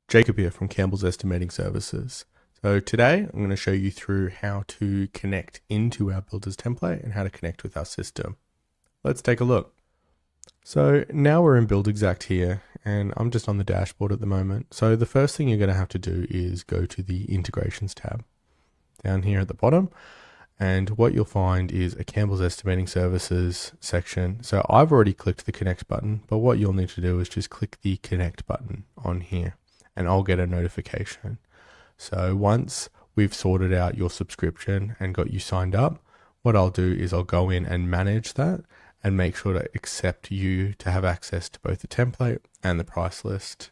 Jacob here from Campbell's Estimating Services. So today I'm going to show you through how to connect into our builders template and how to connect with our system. Let's take a look. So now we're in Buildxact here and I'm just on the dashboard at the moment. So the first thing you're going to have to do is go to the integrations tab down here at the bottom. And what you'll find is a Campbell's Estimating Services section. So I've already clicked the connect button, but what you'll need to do is just click the connect button on here and I'll get a notification. So once we've sorted out your subscription and got you signed up, what I'll do is I'll go in and manage that and make sure to accept you to have access to both the template and the price list.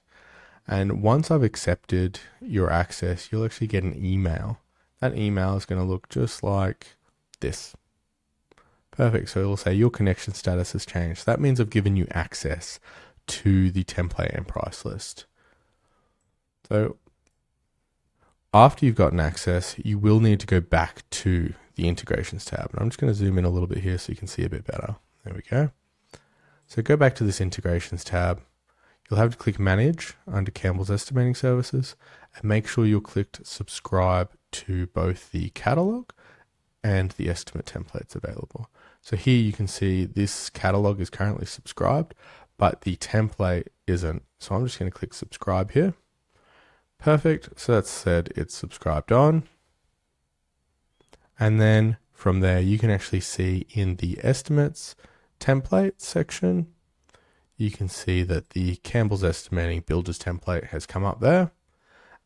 And once I've accepted your access, you'll actually get an email. That email is going to look just like this. Perfect. So it'll say your connection status has changed. That means I've given you access to the template and price list. So after you've gotten access, you will need to go back to the integrations tab. And I'm just going to zoom in a little bit here so you can see a bit better. There we go. So go back to this integrations tab. You'll have to click manage under Campbell's Estimating Services and make sure you're clicked subscribe to both the catalog and the estimate templates available. So here you can see this catalog is currently subscribed, but the template isn't. So I'm just going to click subscribe here. Perfect. So that's said it's subscribed on. And then from there, you can actually see in the estimates template section, you can see that the Campbell's Estimating Builders template has come up there,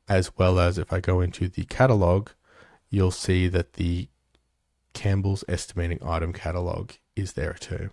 as well as if I go into the catalog, you'll see that the Campbell's Estimating item catalog is there too.